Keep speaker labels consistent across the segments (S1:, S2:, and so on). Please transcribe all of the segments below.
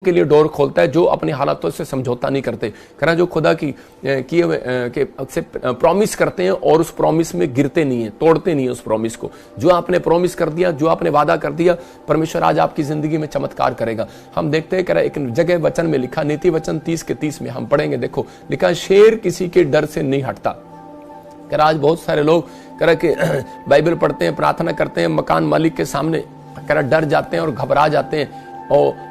S1: के लिए डोर खोलता है जो अपनी हालातों से समझौता नहीं करते। कहना जो खुदा की से प्रॉमिस करते हैं और उस प्रॉमिस में गिरते नहीं है, तोड़ते नहीं है उस प्रॉमिस को। जो आपने प्रॉमिस कर दिया, जो आपने वादा कर दिया, परमेश्वर आज आपकी जिंदगी में चमत्कार करेगा। हम देखते हैं, कह रहा एक जगह वचन में लिखा, नीति वचन 30 के 30 में हम पढ़ेंगे, देखो लिखा, शेर किसी के डर से नहीं हटता। कह रहा आज बहुत सारे लोग कह रहा कि बाइबल पढ़ते हैं, प्रार्थना करते हैं, मकान मालिक के सामने कह रहा डर जाते हैं और घबरा जाते हैं और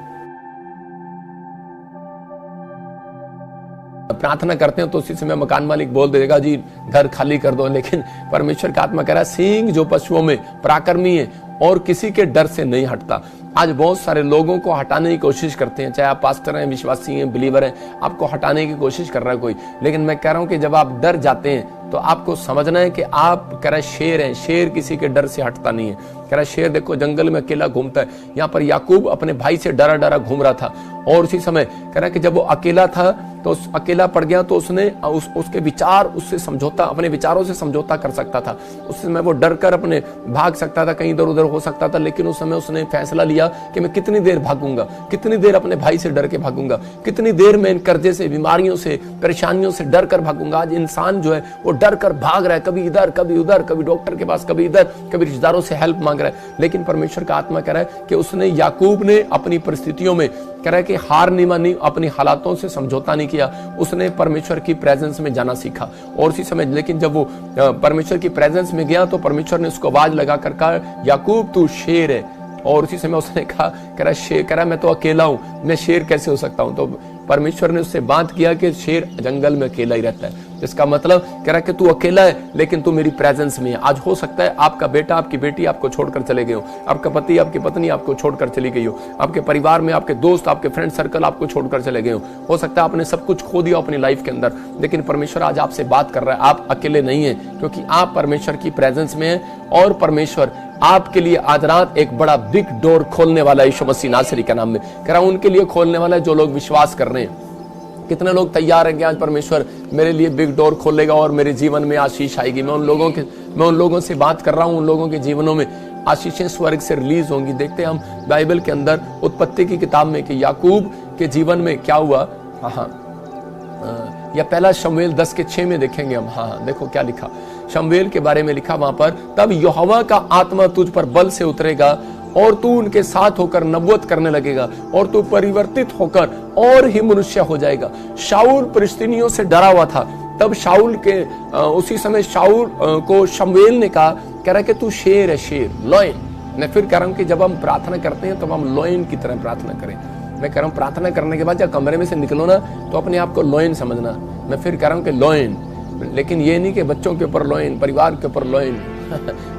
S1: प्रार्थना करते हैं तो उसी समय मकान मालिक बोल देगा जी घर खाली कर दो। लेकिन परमेश्वर का आत्मा कह रहा है सींग जो पशुओं में पराक्रमी है और किसी के डर से नहीं हटता। आज बहुत सारे लोगों को हटाने की कोशिश करते हैं, चाहे आप पास्टर हैं, विश्वासी हैं, बिलीवर हैं, आपको हटाने की कोशिश कर रहा है कोई। लेकिन मैं कह रहा हूं कि जब आप डर जाते हैं तो आपको समझना है कि आप कह रहे शेर हैं, शेर किसी के डर से हटता नहीं है। कह रहा शेर देखो जंगल में अकेला घूमता है। यहाँ पर याकूब अपने भाई से डरा डरा घूम रहा था और उसी समय कह रहा कि जब वो अकेला था तो अकेला पड़ गया तो उसने उसके विचार उससे समझौता, अपने विचारों से समझौता कर सकता था। उस समय वो डर कर अपने भाग सकता था, कहीं इधर उधर हो सकता था, लेकिन उस समय उसने फैसला लिया कि मैं कितनी देर भागूंगा, कितनी देर अपने भाई से डर के भागूंगा, कितनी देर मैं इन कर्जे से, बीमारियों से, परेशानियों से डर कर भागूंगा। आज इंसान जो है वो डर कर भाग रहा है, कभी इधर कभी उधर, कभी डॉक्टर के पास, कभी इधर, कभी रिश्तेदारों से हेल्प मांग रहा है। लेकिन परमेश्वर का आत्मा कह रहा है कि उसने, याकूब ने अपनी परिस्थितियों में कह रहा है कि हार नहीं मानी, अपनी हालातों से समझौता नहीं किया, उसने परमेश्वर की प्रेजेंस में जाना सीखा। और उसी समय लेकिन जब वो परमेश्वर की प्रेजेंस में गया तो परमेश्वर ने उसको आवाज लगा कर कहा, याकूब तू शेर है। और उसी समय उसने कहा, कह रहा शेर, कह रहा मैं तो अकेला हूं, मैं शेर कैसे हो सकता हूं। तो परमेश्वर ने उससे बात किया कि शेर जंगल में अकेला ही रहता है। इसका मतलब कह रहा कि तू अकेला है लेकिन तू मेरी प्रेजेंस में है। आज हो सकता है आपका बेटा, आपकी बेटी आपको छोड़कर चले गए हो, आपका पति, आपकी पत्नी आपको छोड़कर चली गई हो, आपके परिवार में आपके दोस्त, आपके फ्रेंड सर्कल आपको छोड़कर चले गए हो सकता है आपने सब कुछ खो दिया अपनी लाइफ के अंदर। लेकिन परमेश्वर आज आपसे बात कर रहा है, आप अकेले नहीं है क्योंकि आप परमेश्वर की प्रेजेंस में है और परमेश्वर आपके लिए आज रात एक बड़ा बिग डोर खोलने वाला है। यीशु मसीह नासरी के नाम में कह रहा हूं उनके लिए खोलने वाला है जो लोग विश्वास कर रहे हैं। कितने लोग तैयार हैं कि आज परमेश्वर मेरे लिए बिग डोर खोलेगा और मेरे जीवन में आशीष आएगी। मैं उन लोगों से बात कर रहा हूं, उन लोगों के जीवनों में आशीषें स्वर्ग से रिलीज होंगी। देखते हैं हम बाइबल के अंदर उत्पत्ति की किताब में कि याकूब के जीवन में क्या हुआ। या पहला शमूएल 10 के 6 में देखेंगे हम। देखो क्या लिखा शमूएल के बारे में लिखा वहां पर, तब यहोवा का आत्मा तुझ पर बल से उतरेगा और तू उनके साथ होकर नबूवत करने लगेगा और तू परिवर्तित होकर और ही मनुष्य हो जाएगा। शाऊल फिलिस्तीनियों से डरा हुआ था, तब शाऊल के उसी समय शाऊल को शमूएल ने कहा, कह रहा कि तू शेर है, शेर, लॉयन। मैं फिर कह रहा हूं कि जब हम प्रार्थना करते हैं तो हम लॉयन की तरह प्रार्थना करें। मैं कह रहा हूं प्रार्थना करने के बाद जब कमरे में से निकलो ना तो अपने आप को लॉयन समझना। मैं फिर कह रहा हूं कि लॉयन, लेकिन ये नहीं कि बच्चों के ऊपर लॉयन, परिवार के ऊपर लॉयन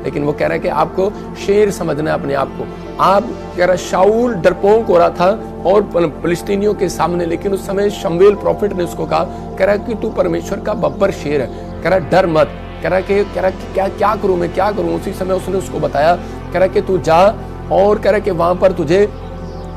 S1: लेकिन वो कह रहा है कि आपको शेर समझना है अपने आप को। आप कह रहा शाऊल डरपोक हो रहा था और फिलिस्तीनियों के सामने, लेकिन उस समय शमूएल प्रॉफिट ने उसको कहा, कह रहा कि तू परमेश्वर का बब्बर शेर है, कह रहा डर मत, कह रहा कि क्या करूं मैं, क्या करूं। उसी समय उसने उसको बताया, कह रहा कि तू जा और कह रहा कि वहां पर तुझे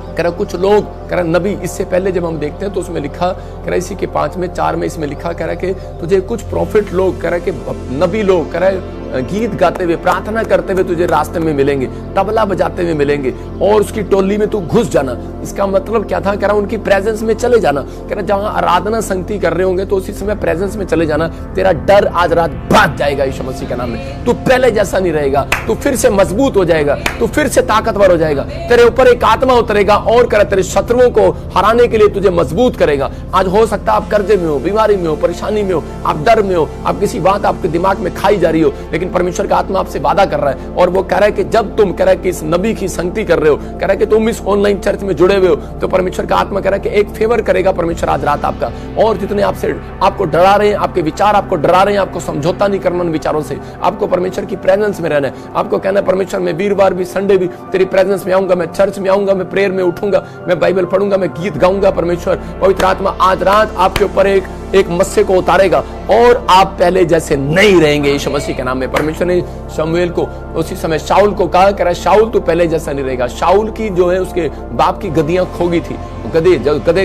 S1: कह रहा कुछ लोग, कह रहा नबी, इससे पहले जब हम देखते हैं तो उसमें लिखा, कह रहा इसी के 5 में 4 में इसमें लिखा, कह रहा कि तुझे कुछ प्रॉफिट लोग, कह रहा कि नबी लोग, कह रहा गीत गाते हुए, प्रार्थना करते हुए तुझे रास्ते में मिलेंगे, तबला बजाते हुए मिलेंगे और उसकी टोली में तू घुस जाना। इसका मतलब क्या था, कह रहा उनकी प्रेजेंस में चले जाना। कह रहा जहां आराधना संगति कर रहे होंगे तो उसी समय प्रेजेंस में चले जाना। तेरा डर आज रात भाग जाएगा यीशु मसीह के नाम में। तू पहले जैसा नहीं रहेगा, तू फिर से मजबूत हो जाएगा, तू फिर से ताकतवर हो जाएगा। तेरे ऊपर एक आत्मा उतरेगा और कह रहा तेरे शत्रुओं को हराने के लिए तुझे मजबूत करेगा। आज हो सकता है आप कर्जे में हो, बीमारी में हो, परेशानी में हो, आप डर में हो, आप किसी बात आपके दिमाग में खाई जा रही हो, लेकिन परमेश्वर का आत्मा आपसे वादा कर रहा है और वो कह रहा है कि जब तुम कह रहा है कि इस नबी की संगति कर रहे हो, कह रहा है कि तुम इस ऑनलाइन चर्च में जुड़े हुए हो, तो परमेश्वर का आत्मा कह रहा है कि एक फेवर करेगा परमेश्वर आज रात आपका। और जितने आपको डरा रहे हैं, आपके विचार आपको डरा रहे हैं, आपको समझौता नहीं करना उन विचारों से, आपको परमेश्वर की प्रेजेंस में रहना है। आपको कहना है परमेश्वर मैं वीरवार भी, संडे भी तेरी प्रेजेंस में आऊंगा, मैं चर्च में आऊंगा, मैं प्रेयर में उठूंगा, मैं बाइबल पढ़ूंगा, मैं गीत गाऊंगा। परमेश्वर पवित्र आत्मा आज रात आपके ऊपर एक मस्से को उतारेगा और आप पहले जैसे नहीं रहेंगे यीशु मसीह के नाम में। परमेश्वर ने शमूएल को उसी समय शाऊल को कहा, कह रहा शाऊल तू पहले जैसा नहीं रहेगा। शाऊल की जो है उसके बाप की गद्दियां खो गई थी, गधे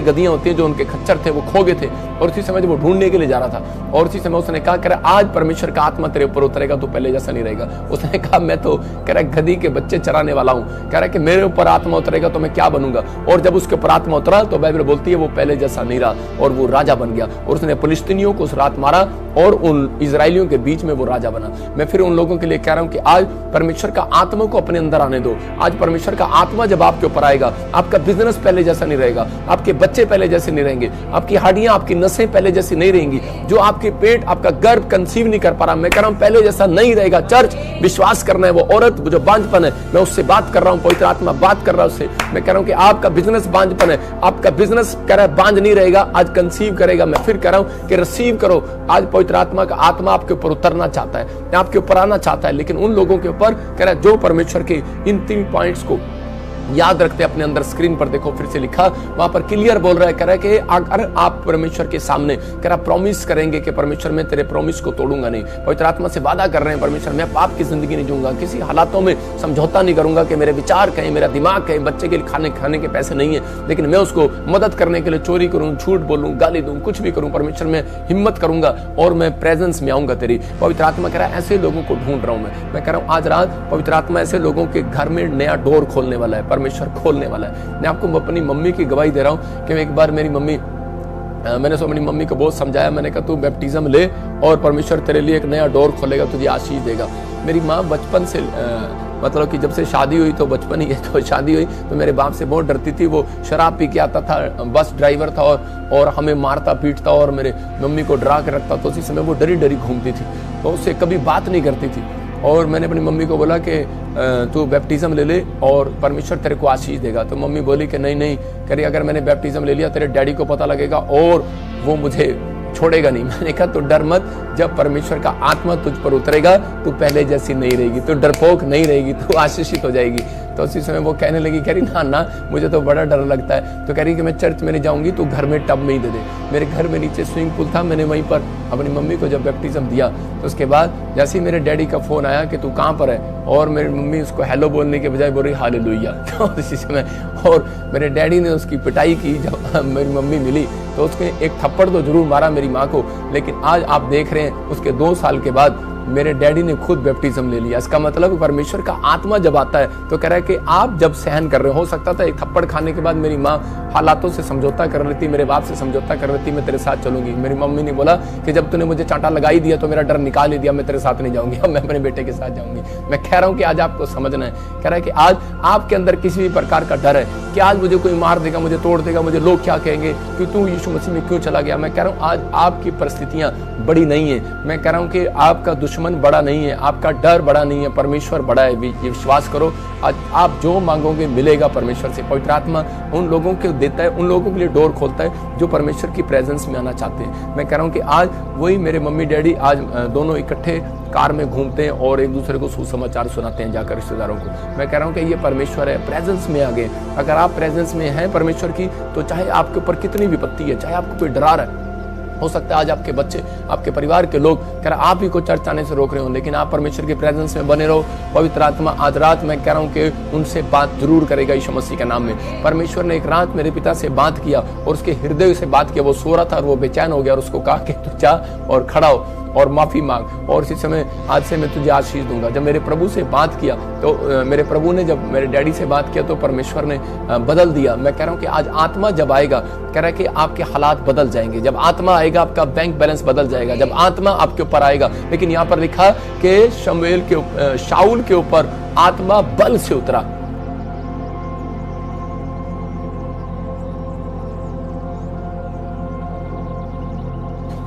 S1: गद्दियां होती हैं जो उनके खच्चर थे वो खो गए थे, और उसी समय जब वो ढूंढने के लिए जा रहा था, और उसी समय उसने कहा, कह रहा आज परमेश्वर का आत्मा तेरे ऊपर उतरेगा, तू पहले जैसा नहीं रहेगा। उसने कहा मैं तो कह रहा गधी के बच्चे चराने वाला हूँ, कह रहा कि मेरे ऊपर आत्मा उतरेगा तो मैं क्या बनूंगा। और जब उसके ऊपर आत्मा उतरा तो बाइबल बोलती है वो पहले जैसा नहीं रहा और वो राजा बन गया, और उसने फिलिस्तीनियों को उस रात मारा और उन इजराइलियों के बीच में वो राजा बना। मैं फिर उन लोगों के लिए कह रहा हूं कि आज परमेश्वर का आत्मा को अपने अंदर आने दो। आज परमेश्वर का आत्मा जब आपके ऊपर आएगा, आपका बिजनेस पहले जैसा नहीं रहेगा, आपके बच्चे पहले जैसे नहीं रहेंगे, आपकी हड्डियां आपकी नसें पहले जैसी नहीं रहेंगी, जो आपके पेट आपका गर्भ कंसीव नहीं कर पा रहा, मैं कह रहा हूं पहले जैसा नहीं रहेगा। चर्च विश्वास करना है, वो औरत जो बांझपन है मैं उससे बात कर रहा हूं, पवित्र आत्मा बात कर रहा है उससे। मैं कह रहा हूं कि आपका बिजनेस बांझपन है, आपका बिजनेस कह रहा है बांझ नहीं रहेगा, आज कंसीव करेगा। मैं फिर कह रहा हूं कि रिसीव करो। आज पवित्र आत्मा का आत्मा आपके ऊपर उतरना चाहता है, आपके ऊपर आना चाहता है, लेकिन उन लोगों के ऊपर कह रहा है जो परमेश्वर के इन 3 पॉइंट्स को याद रखते अपने अंदर। स्क्रीन पर देखो, फिर से लिखा वहां पर क्लियर बोल रहा है, कह रहा है कि अगर आप परमेश्वर के सामने कह रहा प्रॉमिस करेंगे कि परमेश्वर मैं तेरे प्रॉमिस को तोड़ूंगा नहीं, पवित्र आत्मा से वादा कर रहे हैं परमेश्वर मैं पाप की जिंदगी नहीं जीऊंगा, किसी हालातों में समझौता नहीं करूंगा कि मेरे विचार कहें, मेरा दिमाग कहे, बच्चे के लिए खाने के पैसे नहीं है लेकिन मैं उसको मदद करने के लिए चोरी करूं, झूठ बोलूं, गाली दूं, कुछ भी करूं, परमेश्वर मैं हिम्मत करूंगा और मैं प्रेजेंस में आऊंगा तेरी। पवित्र आत्मा कह रहा है ऐसे लोगों को ढूंढ रहा हूं मैं कह रहा हूं आज रात पवित्र आत्मा ऐसे लोगों के घर में नया डोर खोलने वाला है, परमेश्वर खोलने वाला है। मैं आपको अपनी मम्मी की गवाही दे रहा हूं कि एक बार मेरी मम्मी, मैंने अपनी मम्मी को बहुत समझाया, मैंने कहा तू बैप्टिज्म ले और परमेश्वर तेरे लिए एक नया डोर खोलेगा, तुझे आशीष देगा। मेरी माँ बचपन से मतलब कि जब से शादी हुई तो बचपन ही है, तो शादी हुई तो मेरे बाप से बहुत डरती थी। वो शराब पी के आता था, बस ड्राइवर था और हमें मारता पीटता और मेरे मम्मी को डरा के रखता, तो उसी समय वो डरी डरी घूमती थी, तो उससे कभी बात नहीं करती थी। और मैंने अपनी मम्मी को बोला कि तू बैप्टिज्म ले ले और परमेश्वर तेरे को आशीष देगा। तो मम्मी बोली कि नहीं नहीं, कह रही अगर मैंने बैप्टिज्म ले लिया तेरे डैडी को पता लगेगा और वो मुझे छोड़ेगा नहीं। मैंने कहा तो डर मत, जब परमेश्वर का आत्मा तुझ पर उतरेगा तू पहले जैसी नहीं रहेगी, तू डरपोक नहीं रहेगी, तू आशीषित हो जाएगी। तो उसी समय वो कहने लगी, कह रही ना मुझे तो बड़ा डर लगता है। तो कह रही कि मैं चर्च में नहीं जाऊंगी, तू घर में टब में ही दे दे। मेरे घर में नीचे स्विमिंग पूल था, मैंने वहीं पर अपनी मम्मी को जब बैप्टिज्म दिया तो उसके बाद जैसे ही मेरे डैडी का फोन आया कि तू कहाँ पर है, और मेरी मम्मी उसको हेलो बोलने के बजाय बोल रही हालेलुया। तो इसी समय और मेरे डैडी ने उसकी पिटाई की। जब मेरी मम्मी मिली तो उसके एक थप्पड़ तो जरूर मारा मेरी माँ को, लेकिन आज आप देख रहे हैं उसके 2 साल के बाद मेरे डैडी ने खुद बैप्टिज्म ले लिया। इसका मतलब परमेश्वर का आत्मा जब आता है तो कह रहा है कि आप जब सहन कर रहे हो सकता था एक थप्पड़ खाने के बाद मेरी माँ हालातों से समझौता कर रही थी, मेरे बाप से समझौता कर रही थी, मैं तेरे साथ चलूंगी। मेरी मम्मी ने बोला कि जब तूने मुझे चांटा लगा ही दिया तो मेरा डर निकाल ही दिया, मैं तेरे साथ नहीं जाऊंगी, अब मैं अपने बेटे के साथ जाऊंगी। मैं कह रहा हूँ कि आज आपको समझना है, कह रहा है कि आज आपके अंदर किसी भी प्रकार का डर है कि आज मुझे कोई मार देगा, मुझे तोड़ देगा, मुझे लोग क्या कहेंगे कि तू यीशु मसीह में क्यों चला गया। मैं कह रहा हूँ आज आपकी परिस्थितियां बड़ी नहीं है, मैं कह रहा हूँ कि आपका दुश्मन बड़ा नहीं है, आपका डर बड़ा नहीं है, परमेश्वर बड़ा है। ये विश्वास करो, आज आप जो मांगोगे मिलेगा परमेश्वर से। पवित्र आत्मा उन लोगों को देता है, उन लोगों के लिए डोर खोलता है जो परमेश्वर की प्रेजेंस में आना चाहते हैं। मैं कह रहा हूँ कि आज वही मेरे मम्मी डैडी आज दोनों इकट्ठे कार में घूमते हैं और एक दूसरे को सुसमाचार सुनाते हैं जाकर रिश्तेदारों को। मैं कह रहा हूँ कि ये परमेश्वर है, प्रेजेंस में आ गए। अगर आप प्रेजेंस में हैं परमेश्वर की तो चाहे आपके ऊपर कितनी विपत्ति है, चाहे आपको कोई डरा रहा है, हो सकता है आज आपके बच्चे, आपके परिवार के लोग कह रहे आप ही को चर्च आने से रोक रहे हो, लेकिन आप परमेश्वर के प्रेजेंस में बने रहो। पवित्र आत्मा आज रात मैं कह रहा हूं कि उनसे बात जरूर करेगा यीशु मसीह के नाम में। परमेश्वर ने एक रात मेरे पिता से बात किया और उसके हृदय से बात किया। वो सो रहा था और वो बेचैन हो गया और उसको कहा कि तू जा और खड़ा हो और माफी मांग और इसी समय आज से मैं तुझे आशीष दूंगा। जब मेरे प्रभु से बात किया तो मेरे प्रभु ने जब मेरे डैडी से बात किया तो परमेश्वर ने बदल दिया। मैं कह रहा हूं कि आज आत्मा जब आएगा, कह रहा है कि आपके हालात बदल जाएंगे। जब आत्मा आएगा आपका बैंक बैलेंस बदल जाएगा, जब आत्मा आपके ऊपर आएगा। लेकिन यहाँ पर लिखा कि शाऊल के ऊपर आत्मा बल से उतरा।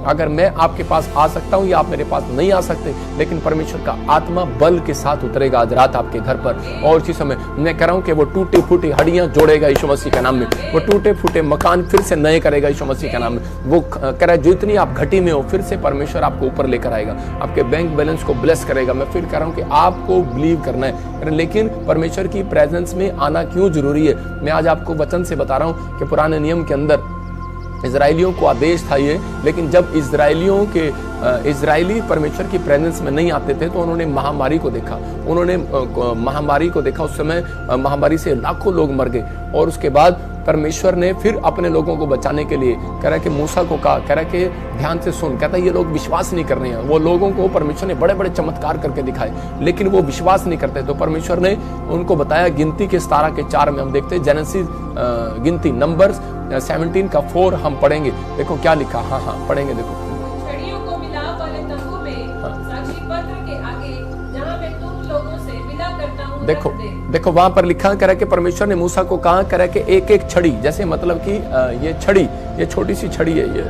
S1: अगर मैं आपके पास आ सकता हूं या आप मेरे पास नहीं आ सकते, लेकिन परमेश्वर का आत्मा बल के साथ उतरेगा आज रात आपके घर पर। और इसी समय मैं कह रहा हूं कि वो टूटी फूटी हड्डियां जोड़ेगा यीशु मसीह के नाम में, वो टूटे फूटे मकान फिर से नए करेगा यीशु मसीह के नाम में। वो कह रहा है जो इतनी आप घटी में हो फिर से परमेश्वर आपको ऊपर लेकर आएगा, आपके बैंक बैलेंस को ब्लेस करेगा। मैं फिर कह रहा हूं कि आपको बिलीव करना है, लेकिन परमेश्वर की प्रेजेंस में आना क्यों जरूरी है। मैं आज आपको वचन से बता रहा हूं कि पुराने नियम के अंदर इजराइलियों को आदेश था ये, लेकिन जब इजराइली परमेश्वर की प्रेजेंस में नहीं आते थे तो उन्होंने महामारी को देखा। उस समय महामारी से लाखों लोग मर गए। और उसके बाद परमेश्वर ने फिर अपने लोगों को बचाने के लिए कह रहा कि मूसा को कहा, कह रहा कि ध्यान से सुन, कहता ये लोग विश्वास नहीं कर रहे हैं। वो लोगों को परमेश्वर ने बड़े बड़े चमत्कार करके दिखाए, लेकिन वो विश्वास नहीं करते। तो परमेश्वर ने उनको बताया, गिनती के 17 के 4 में हम देखते हैं, जेनेसिस गिनती नंबर्स 17 का 4 हम पढ़ेंगे। देखो क्या लिखा, हाँ पढ़ेंगे। देखो
S2: छड़ियों को मिलाप वाले तंबू में साक्षी पत्र के आगे जहां मैं तुम लोगों से विदा करता हूं,
S1: देखो वहां पर लिखा करा कि परमेश्वर ने मूसा को कहा करा कि एक एक छड़ी, जैसे मतलब कि ये छड़ी, ये छोटी सी छड़ी है ये,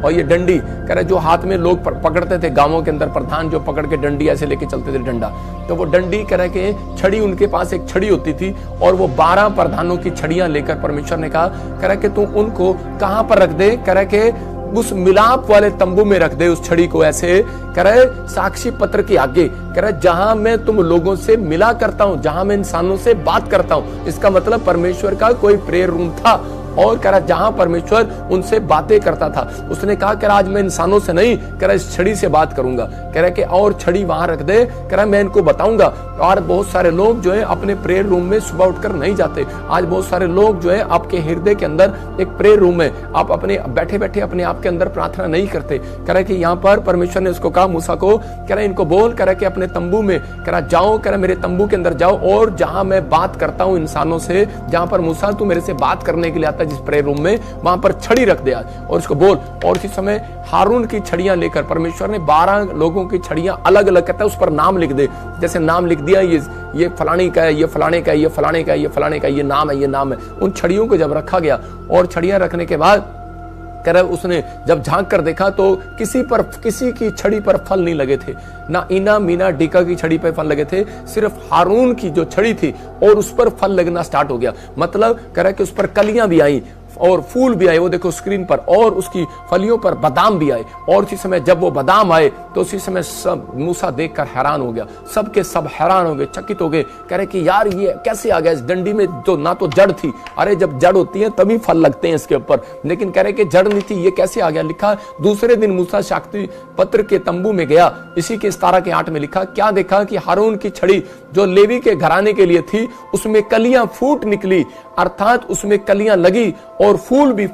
S1: और ये डंडी करा जो हाथ में लोग पकड़ते थे गांवों के अंदर, प्रधान जो पकड़ के डंडी ऐसे लेके चलते थे डंडा, तो वो डंडी करा के छड़ी, उनके पास एक छड़ी होती थी और वो 12 प्रधानों की छड़ियां लेकर परमेश्वर ने कहा करा कि तू उनको कहां पर रख दे, करा के उस मिलाप वाले तंबू में रख दे उस छड़ी को, ऐसे करे साक्षी पत्र के आगे, करे जहां मैं तुम लोगों से मिला करता हूं, जहां मैं इंसानों से बात करता हूं। इसका मतलब परमेश्वर का कोई प्रेयर रूम था और कह रहा जहां परमेश्वर उनसे बातें करता था। उसने कहा कि आज मैं इंसानों से नहीं, कह रहा इस छड़ी से बात करूंगा, कह रहा कि और छड़ी वहां रख दे, कह रहा मैं इनको बताऊंगा। और बहुत सारे लोग जो है अपने प्रेयर रूम में सुबह उठकर नहीं जाते। आज बहुत सारे लोग जो है आपके हृदय के अंदर एक प्रेयर रूम है, आप अपने बैठे बैठे अपने आप के अंदर प्रार्थना नहीं करते। कह रहा कि यहाँ पर परमेश्वर ने उसको कहा मूसा को, कह रहा इनको बोल, कह रहा कि अपने तंबू में, कह रहा जाओ, कह रहा मेरे तंबू के अंदर जाओ और जहां मैं बात करता हूं इंसानों से, जहां पर मूसा तू मेरे से बात करने के लिए आता है जिस प्रेयर रूम में, वहां पर छड़ी रख दे और उसको बोल। और उसी समय हारून की छड़ियां लेकर परमेश्वर ने 12 लोगों की छड़ियां अलग अलग, कहता है उस पर नाम लिख दे, जैसे नाम लिख दिया ये फलाने का है, ये फलाने का है, ये फलाने का है, ये फलाने का, ये नाम है, ये नाम है। उन छड़ियों को जब रखा गया और छड़ियां रखने के बाद कह रहा उसने जब झांक कर देखा तो किसी की छड़ी पर फल नहीं लगे थे, ना इना मीना डीका की छड़ी पर फल लगे थे, सिर्फ हारून की जो छड़ी थी और उस पर फल लगना स्टार्ट हो गया। मतलब कह रहा कि उस पर कलियां भी आई और फूल भी आए, वो देखो स्क्रीन पर, और उसकी फलियों पर बादाम भी आए। और उसी समय जब वो बादाम आए तो उसी समय सब मूसा देखकर हैरान हो गया, सब के सब हैरान हो गए, चकित हो गए। कह रहे कि यार ये कैसे आ गया, इस डंडी में तो ना तो जड़ थी, अरे जब जड़ होती है तभी फल लगते हैं इसके ऊपर, लेकिन कह रहे कि जड़ नहीं थी, ये कैसे आ गया। लिखा दूसरे दिन मूसा साक्षी पत्र के तंबू में गया, इसी के 17 के 8 में लिखा, क्या देखा कि हारून की छड़ी जो लेवी के घराने के लिए थी उसमें कलियां फूट निकली, अर्थात उसमें कलियां लगी और फूल भी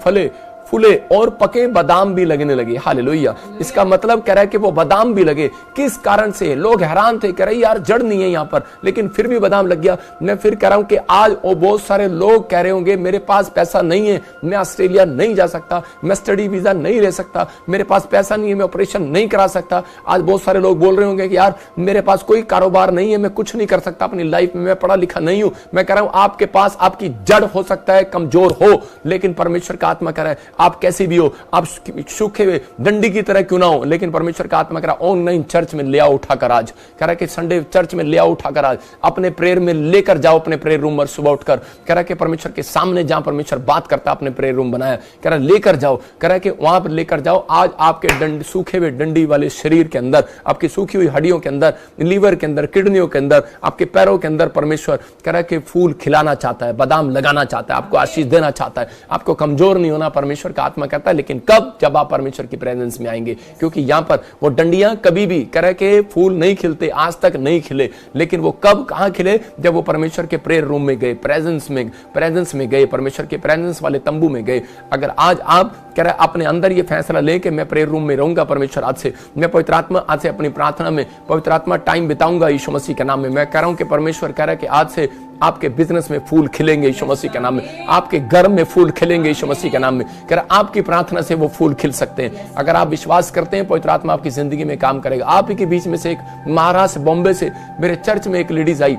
S1: फूले और पके बादाम भी लगने लगे। हालेलुया। इसका मतलब कह रहा है कि वो बादाम भी लगे। किस कारण से? लोग हैरान थे, कह रहे यार जड़ नहीं है यहाँ पर, लेकिन फिर भी बादाम लग गया। मैं फिर कह रहा हूं कि आज बहुत सारे लोग कह रहे होंगे मेरे पास पैसा नहीं है, मैं ऑस्ट्रेलिया नहीं जा सकता, मैं स्टडी वीजा नहीं ले सकता, मेरे पास पैसा नहीं है, मैं ऑपरेशन नहीं करा सकता। आज बहुत सारे लोग बोल रहे होंगे कि यार मेरे पास कोई कारोबार नहीं है, मैं कुछ नहीं कर सकता अपनी लाइफ में, मैं पढ़ा लिखा नहीं हूं। मैं कह रहा हूं आपके पास आपकी जड़ हो सकता है कमजोर हो, लेकिन परमेश्वर का आत्मा कह रहा है आप कैसे भी हो, आप सूखे हुए डंडी की तरह क्यों ना हो, लेकिन परमेश्वर का आत्मा कह रहा ऑनलाइन चर्च में ले आओ उठाकर आज, कह रहा कि संडे चर्च में ले आओ उठाकर आज, अपने प्रेयर में लेकर जाओ, अपने प्रेयर रूम में सुबह उठकर, कह रहा कि परमेश्वर के सामने जहां परमेश्वर बात करता अपने प्रेयर रूम बनाया, कह रहा लेकर जाओ, कह रहा कि वहां पर लेकर जाओ। आज आपके सूखे हुए डंडी वाले शरीर के अंदर, आपकी सूखी हुई हड्डियों के अंदर, लीवर के अंदर, किडनियों के अंदर, आपके पैरों के अंदर परमेश्वर कह रहा कि फूल खिलाना चाहता है, बादाम लगाना चाहता है, आपको आशीष देना चाहता है, आपको कमजोर नहीं होना परमेश्वर का आत्मा कहता है। लेकिन कब? जब आप परमेश्वर की प्रेजेंस में आएंगे, क्योंकि यहां पर वो डंडियां कभी भी कह के फूल नहीं खिलते, आज तक नहीं खिले, लेकिन वो कब कहां खिले? जब वो परमेश्वर के प्रेयर रूम में गए, प्रेजेंस में गए, परमेश्वर के प्रेजेंस वाले तंबू में गए। अगर आज आप कह रहे अपने अंदर ये फैसला लें कि मैं प्रेयर रूम में रहूंगा, परमेश्वर आज से मैं पवित्र आत्मा आज से अपनी प्रार्थना में पवित्र आत्मा टाइम बिताऊंगा यीशु मसीह के नाम में। मैं कह रहा हूं कि परमेश्वर कह रहा है कि आज से आपके बिजनेस में फूल खिलेंगे यीशु मसीह के नाम में, आपके घर में फूल खिलेंगे यीशु मसीह के नाम में। कह रहा आपकी प्रार्थना से वो फूल खिल सकते हैं। अगर आप विश्वास करते हैं पवित्र आत्मा आपकी जिंदगी में काम करेगा। आप ही के बीच में से एक महाराष्ट्र बॉम्बे से मेरे चर्च में एक लेडीज आई,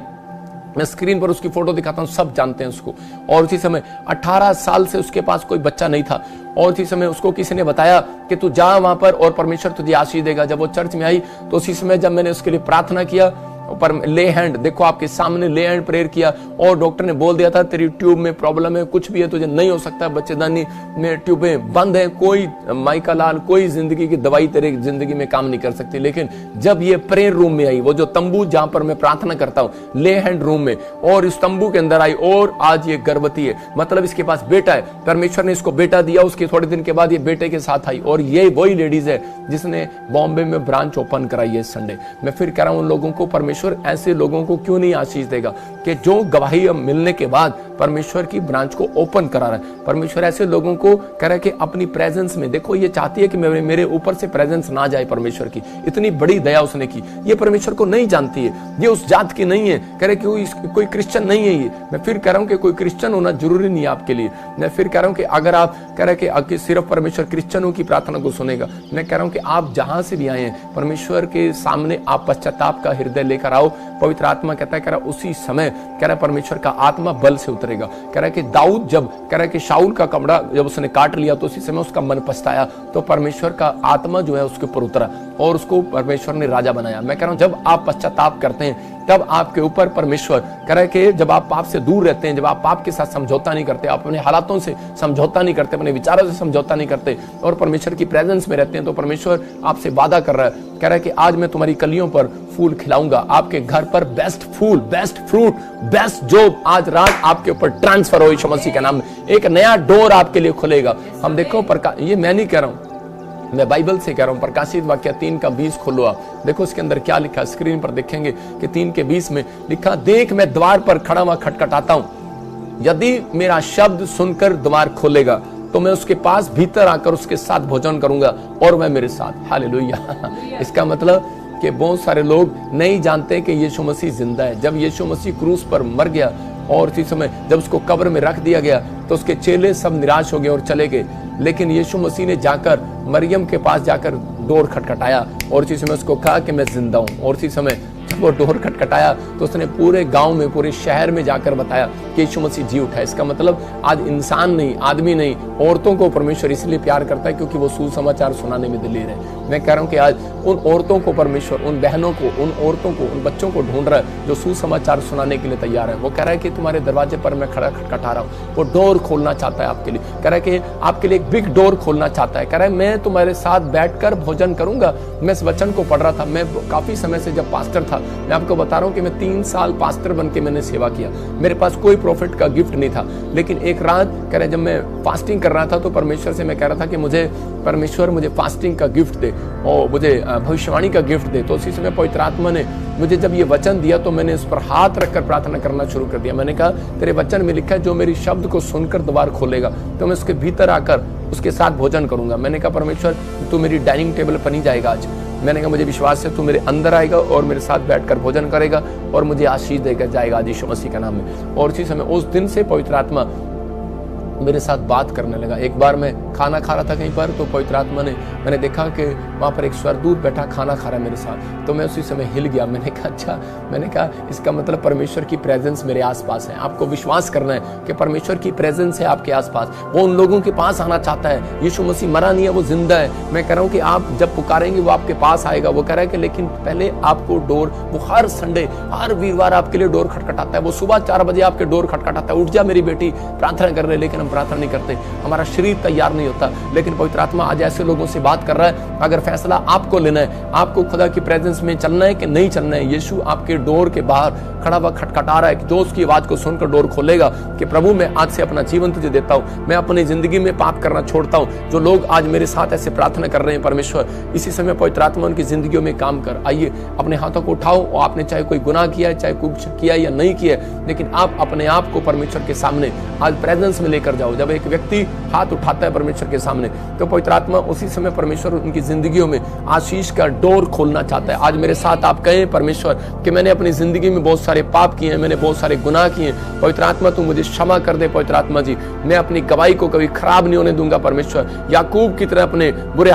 S1: मैं स्क्रीन पर उसकी फोटो दिखाता हूं, सब जानते हैं उसको। और उसी समय 18 साल से उसके पास कोई बच्चा नहीं था, और उसी समय उसको किसी ने बताया कि तू जा वहां पर और परमेश्वर तुझे आशीष देगा। जब वो चर्च में आई तो उसी समय जब मैंने उसके लिए प्रार्थना किया, पर ले हैंड, देखो आपके सामने ले हैंड प्रेयर किया और डॉक्टर ने बोल दिया था तेरी ट्यूब में प्रॉब्लम है, कुछ भी है, तुझे नहीं हो सकता, बच्चेदानी में ट्यूबें बंद है, कोई माइका लाल कोई जिंदगी की दवाई तेरे जिंदगी में काम नहीं कर सकती। लेकिन जब ये प्रेयर रूम में आई, वो जो तंबू जहां पर मैं प्रार्थना करता हूं, ले हैंड रूम में, और इस तंबू के अंदर आई और आज ये गर्भवती है, मतलब इसके पास बेटा है, परमेश्वर ने इसको बेटा दिया, उसके थोड़े दिन के बाद ये बेटे के साथ आई। और ये वही लेडीज है जिसने बॉम्बे में ब्रांच ओपन कराई है संडे। मैं फिर कह रहा हूं उन लोगों को, परमेश्वर ऐसे लोगों को क्यों नहीं आशीष देगा कि जो गवाही मिलने के बाद परमेश्वर की ब्रांच को ओपन करा रहा है। परमेश्वर ऐसे लोगों को कह रहा है कि अपनी प्रेजेंस में, देखो ये चाहती है कि मेरे ऊपर से प्रेजेंस ना जाए, परमेश्वर की इतनी बड़ी दया उसने की। ये परमेश्वर को नहीं जानती है, ये उस जात की नहीं है, कह रहे कि कोई क्रिश्चियन नहीं है ये। मैं फिर कह रहा हूं कि कोई क्रिश्चियन होना जरूरी नहीं है आपके लिए। मैं फिर कह रहा हूं कि अगर आप कह रहे कि सिर्फ परमेश्वर क्रिश्चियनों की प्रार्थना को सुनेगा, मैं कह रहा हूं कि आप जहां से भी आए हैं परमेश्वर के सामने आप पश्चाताप का हृदय लेकर आओ। पवित्र आत्मा कहता है, कह रहा उसी समय कह रहा परमेश्वर का आत्मा बल से उतरेगा। कह रहा कि दाऊद जब कह रहा कि शाऊल का कपड़ा जब उसने काट लिया तो उसी समय उसका मन पछताया, तो परमेश्वर का आत्मा जो है उसके ऊपर उतरा और उसको परमेश्वर ने राजा बनाया। मैं कह रहा हूं जब आप पश्चाताप करते हैं तब आपके ऊपर परमेश्वर कह रहा है कि जब आप पाप से दूर रहते हैं, जब आप पाप के साथ समझौता नहीं करते, आप अपने हालातों से समझौता नहीं करते, अपने विचारों से समझौता नहीं करते और परमेश्वर की प्रेजेंस में रहते हैं, तो परमेश्वर आपसे वादा कर रहा है, कह रहा है कि आज मैं तुम्हारी कलियों पर फूल खिलाऊंगा, आपके घर पर बेस्ट फूल, बेस्ट फ्रूट, बेस्ट जॉब आज रात आपके ऊपर ट्रांसफर हो यीशु मसीह के नाम में। एक नया डोर आपके लिए खुलेगा। हम देखो ये मैं नहीं कह रहा हूं, मैं बाइबल से कह रहा हूं। प्रकाशित वाक्य 3:20 खोलो आप, देखो इसके अंदर क्या लिखा, स्क्रीन पर देखेंगे कि 3:20 में लिखा, देख मैं द्वार पर खड़ा हुआ खटखटाता हूं, यदि मेरा शब्द सुनकर द्वार खोलेगा तो मैं उसके पास भीतर आकर उसके साथ भोजन करूंगा और वह मेरे साथ। हालेलुया। इसका मतलब कि बहुत सारे लोग नहीं जानते कि यीशु मसीह जिंदा है। जब यीशु मसीह क्रूस पर मर गया और उसी समय जब उसको कब्र में रख दिया गया तो उसके चेले सब निराश हो गए और चले गए, लेकिन यीशु मसीह ने जाकर मरियम के पास जाकर डोर खटखटाया और उसी समय उसको कहा कि मैं जिंदा हूं। और उसी समय जब वो डोर खटखटाया तो उसने पूरे गांव में, पूरे शहर में जाकर बताया कि यीशु मसीह जी उठा है। इसका मतलब आज इंसान नहीं, आदमी नहीं, औरतों को परमेश्वर इसलिए प्यार करता है क्योंकि वो सुसमाचार सुनाने में दिलेर है। मैं कह रहा हूं कि आज उन औरतों को परमेश्वर, उन बहनों को, उन औरतों को, उन बच्चों को ढूंढ रहा है जो सुसमाचार सुनाने के लिए तैयार है। वो कह रहा है कि तुम्हारे दरवाजे पर मैं खड़ा खटखटा रहा हूं। वो डोर खोलना चाहता है आपके लिए, कह रहा है कि आपके लिए एक बिग डोर खोलना चाहता है। कह रहा है मैं तुम्हारे साथ बैठकर भोजन करूंगा। मैं इस वचन को पढ़ रहा था, मैं काफी समय से जब पास्टर था, मैं आपको बता रहा हूं कि मैं 3 साल पास्टर बन के मैंने सेवा किया। मेरे पास कोई प्रॉफिट का गिफ्ट नहीं था, लेकिन एक रात कह रहे जब मैं फास्टिंग कर रहा था तो परमेश्वर से मैं कह रहा था कि मुझे परमेश्वर मुझे फास्टिंग का गिफ्ट दे और मुझे भविष्यवाणी का गिफ्ट दे। तो उसी समय पवित्र आत्मा ने मुझे जब ये वचन दिया तो मैंने इस पर हाथ रखकर प्रार्थना करना शुरू कर दिया। मैंने कहा तेरे वचन में लिखा है जो मेरी शब्द को सुनकर द्वार खोलेगा तो मैं उसके भीतर आकर उसके साथ भोजन करूंगा। मैंने कहा परमेश्वर तू मेरी डाइनिंग टेबल पर नहीं जाएगा आज। मैंने कहा मुझे विश्वास है तू मेरे अंदर आएगा और मेरे साथ बैठकर भोजन करेगा और मुझे आशीष देगा जाएगा आज यीशु मसीह के नाम में। और उसी समय उस दिन से पवित्र आत्मा मेरे साथ बात करने लगा। एक बार मैं खाना खा रहा था कहीं पर, तो पवित्र आत्मा ने, मैंने देखा कि वहां पर एक स्वर्गदूत बैठा खाना खा रहा है मेरे साथ, तो मैं उसी समय हिल गया। मैंने कहा अच्छा, मैंने कहा इसका मतलब परमेश्वर की प्रेजेंस मेरे आसपास है। आपको विश्वास करना है कि परमेश्वर की प्रेजेंस है आपके आसपास। वो उन लोगों के पास आना चाहता है। यीशु मसीह मरा नहीं है, वो जिंदा है। मैं कह रहा हूं कि आप जब पुकारेंगे वो आपके पास आएगा। वो कह रहा है कि लेकिन पहले आपको डोर, वो हर संडे, हर वीरवार आपके लिए डोर खटखटाता है। वो सुबह 4 बजे आपके डोर खटखटाता है, उठ जा मेरी बेटी प्रार्थना कर रहे, लेकिन हम प्रार्थना नहीं करते, हमारा शरीर तैयार नहीं होता। लेकिन पवित्र आत्मा आज ऐसे लोगों से बात कर रहा है, अगर फैसला आपको लेना है, आपको खुदा की प्रेजेंस में चलना है कि नहीं चलना है, यीशु आपके डोर के बाहर खड़ा हुआ खटखटा रहा है कि जो उसकी आवाज को सुनकर डोर खोलेगा कि प्रभु मैं आज से अपना जीवन तुझे देता हूं, मैं अपनी जिंदगी में पाप करना छोड़ता हूं। जो लोग आज मेरे साथ ऐसे प्रार्थना कर रहे हैं परमेश्वर इसी समय पवित्र आत्मा उनकी जिंदगियों में काम कर। आइए अपने हाथों को उठाओ और आपने चाहे कोई गुनाह किया है, चाहे कुछ किया या नहीं किया, लेकिन आप अपने आप को परमेश्वर के सामने आज प्रेजेंस में लेकर जाओ। जब एक व्यक्ति हाथ उठाता है परमेश्वर के सामने तो पवित्र आत्मा उसी समय परमेश्वर उनकी जिंदगियों में आशीष का डोर खोलना चाहता है। आज मेरे साथ आप कहें परमेश्वर कि मैंने अपनी जिंदगी में बहुत सारे पाप किए हैं, मैंने बहुत सारे गुनाह किए हैं, पवित्र आत्मा तू मुझे क्षमा कर दे। पवित्र आत्मा जी मैं अपनी गवाही को कभी खराब नहीं होने दूंगा परमेश्वर। याकूब की तरह अपने बुरे